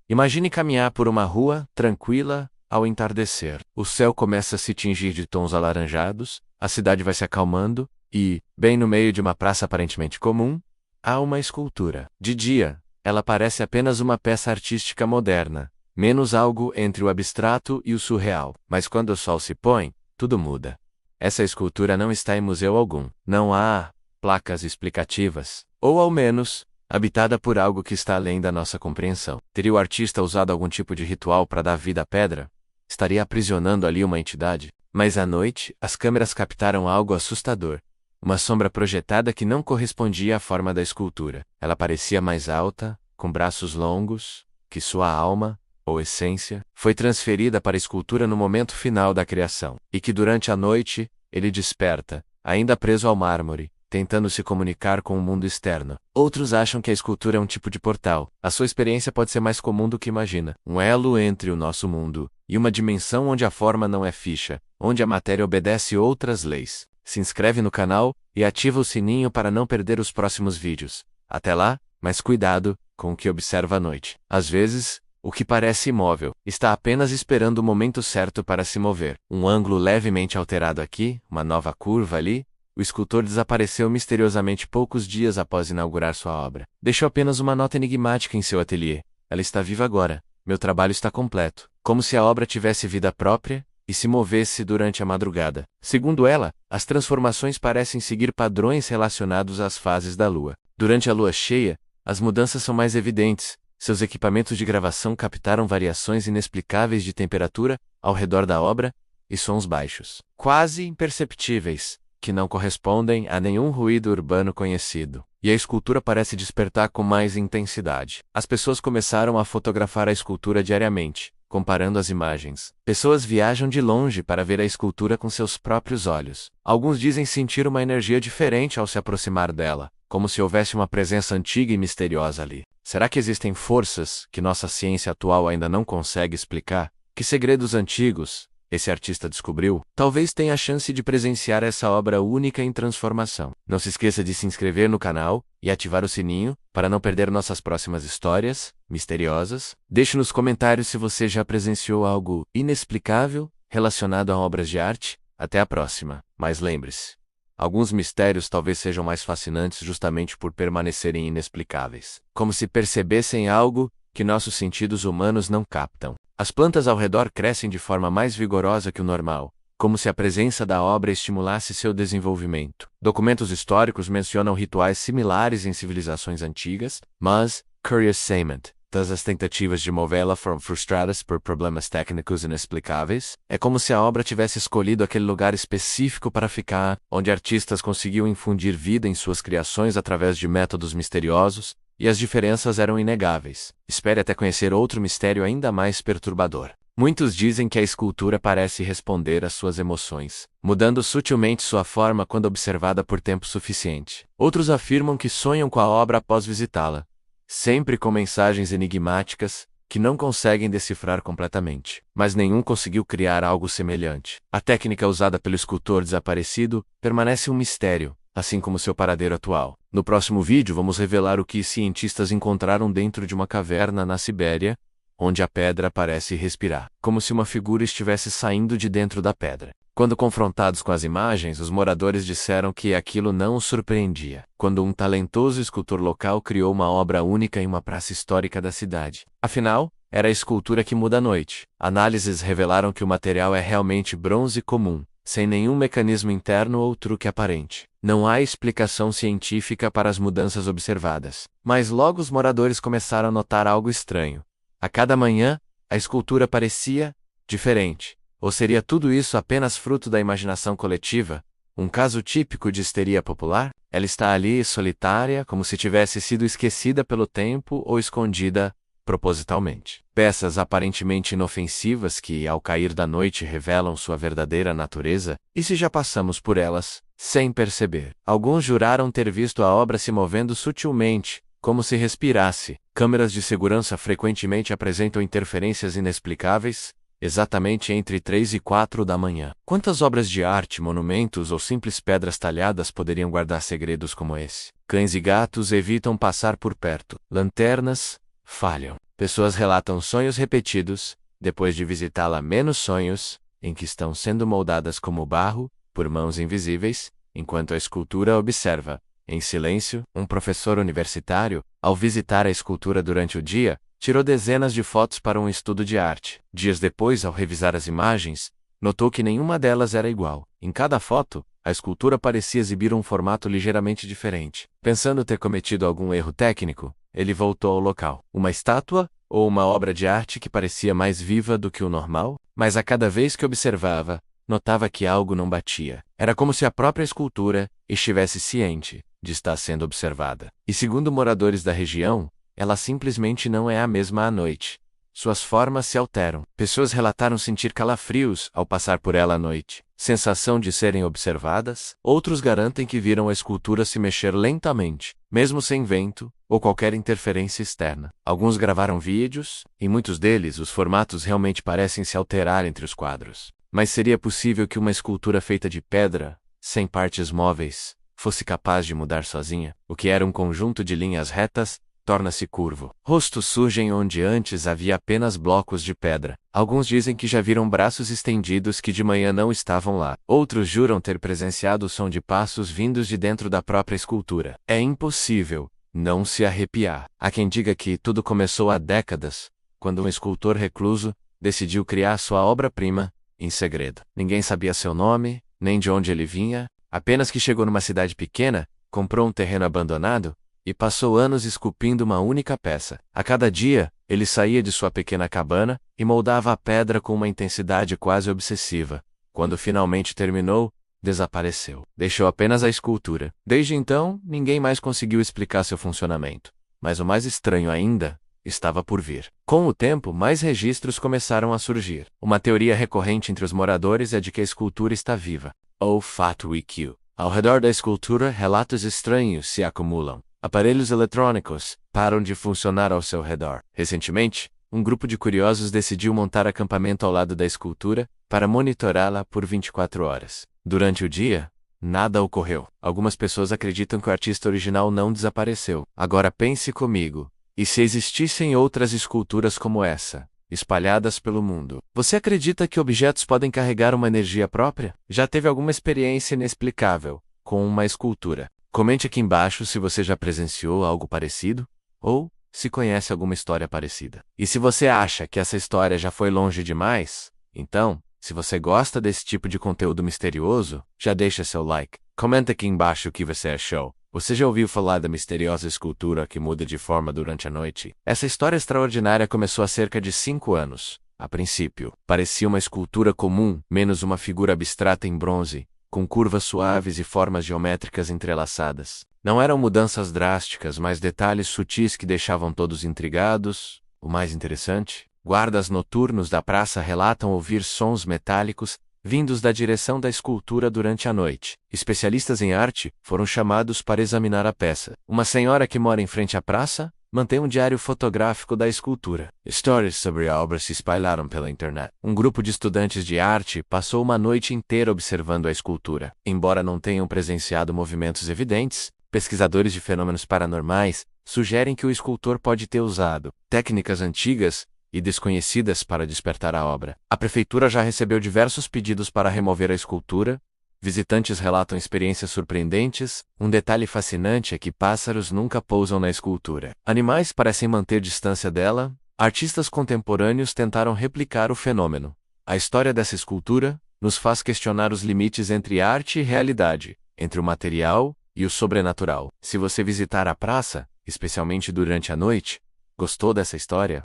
Imagine caminhar por uma rua, tranquila, ao entardecer. O céu começa a se tingir de tons alaranjados, a cidade vai se acalmando, e, bem no meio de uma praça aparentemente comum, há uma escultura. De dia, ela parece apenas uma peça artística moderna, menos algo entre o abstrato e o surreal. Mas quando o sol se põe, tudo muda. Essa escultura não está em museu algum. Não há placas explicativas, ou ao menos, habitada por algo que está além da nossa compreensão. Teria o artista usado algum tipo de ritual para dar vida à pedra? Estaria aprisionando ali uma entidade? Mas à noite, as câmeras captaram algo assustador. Uma sombra projetada que não correspondia à forma da escultura. Ela parecia mais alta, com braços longos, que sua alma, ou essência, foi transferida para a escultura no momento final da criação, e que durante a noite, ele desperta, ainda preso ao mármore, tentando se comunicar com o mundo externo. Outros acham que a escultura é um tipo de portal. A sua experiência pode ser mais comum do que imagina. Um elo entre o nosso mundo e uma dimensão onde a forma não é fixa, onde a matéria obedece outras leis. Se inscreve no canal e ativa o sininho para não perder os próximos vídeos. Até lá, mas cuidado com o que observa à noite. Às vezes, o que parece imóvel está apenas esperando o momento certo para se mover. Um ângulo levemente alterado aqui, uma nova curva ali. O escultor desapareceu misteriosamente poucos dias após inaugurar sua obra. Deixou apenas uma nota enigmática em seu ateliê. Ela está viva agora. Meu trabalho está completo. Como se a obra tivesse vida própria e se movesse durante a madrugada. Segundo ela, as transformações parecem seguir padrões relacionados às fases da lua. Durante a lua cheia, as mudanças são mais evidentes. Seus equipamentos de gravação captaram variações inexplicáveis de temperatura ao redor da obra e sons baixos, quase imperceptíveis, que não correspondem a nenhum ruído urbano conhecido. E a escultura parece despertar com mais intensidade. As pessoas começaram a fotografar a escultura diariamente, comparando as imagens. Pessoas viajam de longe para ver a escultura com seus próprios olhos. Alguns dizem sentir uma energia diferente ao se aproximar dela, como se houvesse uma presença antiga e misteriosa ali. Será que existem forças que nossa ciência atual ainda não consegue explicar? Que segredos antigos esse artista descobriu? Talvez tenha a chance de presenciar essa obra única em transformação. Não se esqueça de se inscrever no canal e ativar o sininho para não perder nossas próximas histórias misteriosas. Deixe nos comentários se você já presenciou algo inexplicável relacionado a obras de arte. Até a próxima. Mas lembre-se, alguns mistérios talvez sejam mais fascinantes justamente por permanecerem inexplicáveis. Como se percebessem algo que nossos sentidos humanos não captam. As plantas ao redor crescem de forma mais vigorosa que o normal, como se a presença da obra estimulasse seu desenvolvimento. Documentos históricos mencionam rituais similares em civilizações antigas, mas, curiosamente, todas as tentativas de movê-la foram frustradas por problemas técnicos inexplicáveis. É como se a obra tivesse escolhido aquele lugar específico para ficar, onde artistas conseguiam infundir vida em suas criações através de métodos misteriosos, e as diferenças eram inegáveis. Espere até conhecer outro mistério ainda mais perturbador. Muitos dizem que a escultura parece responder às suas emoções, mudando sutilmente sua forma quando observada por tempo suficiente. Outros afirmam que sonham com a obra após visitá-la, sempre com mensagens enigmáticas que não conseguem decifrar completamente. Mas nenhum conseguiu criar algo semelhante. A técnica usada pelo escultor desaparecido permanece um mistério, assim como seu paradeiro atual. No próximo vídeo vamos revelar o que cientistas encontraram dentro de uma caverna na Sibéria, onde a pedra parece respirar, como se uma figura estivesse saindo de dentro da pedra. Quando confrontados com as imagens, os moradores disseram que aquilo não os surpreendia, quando um talentoso escultor local criou uma obra única em uma praça histórica da cidade. Afinal, era a escultura que muda a noite. Análises revelaram que o material é realmente bronze comum, sem nenhum mecanismo interno ou truque aparente. Não há explicação científica para as mudanças observadas. Mas logo os moradores começaram a notar algo estranho. A cada manhã, a escultura parecia diferente. Ou seria tudo isso apenas fruto da imaginação coletiva? Um caso típico de histeria popular? Ela está ali, solitária, como se tivesse sido esquecida pelo tempo ou escondida propositalmente. Peças aparentemente inofensivas que, ao cair da noite, revelam sua verdadeira natureza, e se já passamos por elas, sem perceber. Alguns juraram ter visto a obra se movendo sutilmente, como se respirasse. Câmeras de segurança frequentemente apresentam interferências inexplicáveis, exatamente entre 3 e 4 da manhã. Quantas obras de arte, monumentos ou simples pedras talhadas poderiam guardar segredos como esse? Cães e gatos evitam passar por perto. Lanternas, falham. Pessoas relatam sonhos repetidos, depois de visitá-la menos sonhos, em que estão sendo moldadas como barro, por mãos invisíveis, enquanto a escultura observa, em silêncio. Um professor universitário, ao visitar a escultura durante o dia, tirou dezenas de fotos para um estudo de arte. Dias depois, ao revisar as imagens, notou que nenhuma delas era igual. Em cada foto, a escultura parecia exibir um formato ligeiramente diferente. Pensando ter cometido algum erro técnico, ele voltou ao local. Uma estátua, ou uma obra de arte que parecia mais viva do que o normal, mas a cada vez que observava, notava que algo não batia. Era como se a própria escultura estivesse ciente de estar sendo observada. E segundo moradores da região, ela simplesmente não é a mesma à noite. Suas formas se alteram. Pessoas relataram sentir calafrios ao passar por ela à noite. Sensação de serem observadas. Outros garantem que viram a escultura se mexer lentamente, mesmo sem vento ou qualquer interferência externa. Alguns gravaram vídeos, e muitos deles os formatos realmente parecem se alterar entre os quadros. Mas seria possível que uma escultura feita de pedra, sem partes móveis, fosse capaz de mudar sozinha? O que era um conjunto de linhas retas torna-se curvo. Rostos surgem onde antes havia apenas blocos de pedra. Alguns dizem que já viram braços estendidos que de manhã não estavam lá. Outros juram ter presenciado o som de passos vindos de dentro da própria escultura. É impossível não se arrepiar. Há quem diga que tudo começou há décadas, quando um escultor recluso decidiu criar sua obra-prima em segredo. Ninguém sabia seu nome, nem de onde ele vinha, apenas que chegou numa cidade pequena, comprou um terreno abandonado e passou anos esculpindo uma única peça. A cada dia, ele saía de sua pequena cabana e moldava a pedra com uma intensidade quase obsessiva. Quando finalmente terminou, desapareceu. Deixou apenas a escultura. Desde então, ninguém mais conseguiu explicar seu funcionamento. Mas o mais estranho ainda estava por vir. Com o tempo, mais registros começaram a surgir. Uma teoria recorrente entre os moradores é de que a escultura está viva. Ou fato IQ. Ao redor da escultura, relatos estranhos se acumulam. Aparelhos eletrônicos param de funcionar ao seu redor. Recentemente, um grupo de curiosos decidiu montar acampamento ao lado da escultura para monitorá-la por 24 horas. Durante o dia, nada ocorreu. Algumas pessoas acreditam que o artista original não desapareceu. Agora pense comigo. E se existissem outras esculturas como essa, espalhadas pelo mundo? Você acredita que objetos podem carregar uma energia própria? Já teve alguma experiência inexplicável com uma escultura? Comente aqui embaixo se você já presenciou algo parecido, ou se conhece alguma história parecida. E se você acha que essa história já foi longe demais, então, se você gosta desse tipo de conteúdo misterioso, já deixa seu like. Comenta aqui embaixo o que você achou. Você já ouviu falar da misteriosa escultura que muda de forma durante a noite? Essa história extraordinária começou há cerca de 5 anos. A princípio, parecia uma escultura comum, menos uma figura abstrata em bronze, com curvas suaves e formas geométricas entrelaçadas. Não eram mudanças drásticas, mas detalhes sutis que deixavam todos intrigados. O mais interessante, guardas noturnos da praça relatam ouvir sons metálicos vindos da direção da escultura durante a noite. Especialistas em arte foram chamados para examinar a peça. Uma senhora que mora em frente à praça mantém um diário fotográfico da escultura. Histórias sobre a obra se espalharam pela internet. Um grupo de estudantes de arte passou uma noite inteira observando a escultura. Embora não tenham presenciado movimentos evidentes, pesquisadores de fenômenos paranormais sugerem que o escultor pode ter usado técnicas antigas e desconhecidas para despertar a obra. A prefeitura já recebeu diversos pedidos para remover a escultura. Visitantes relatam experiências surpreendentes. Um detalhe fascinante é que pássaros nunca pousam na escultura. Animais parecem manter distância dela. Artistas contemporâneos tentaram replicar o fenômeno. A história dessa escultura nos faz questionar os limites entre arte e realidade, entre o material e o sobrenatural. Se você visitar a praça, especialmente durante a noite, gostou dessa história?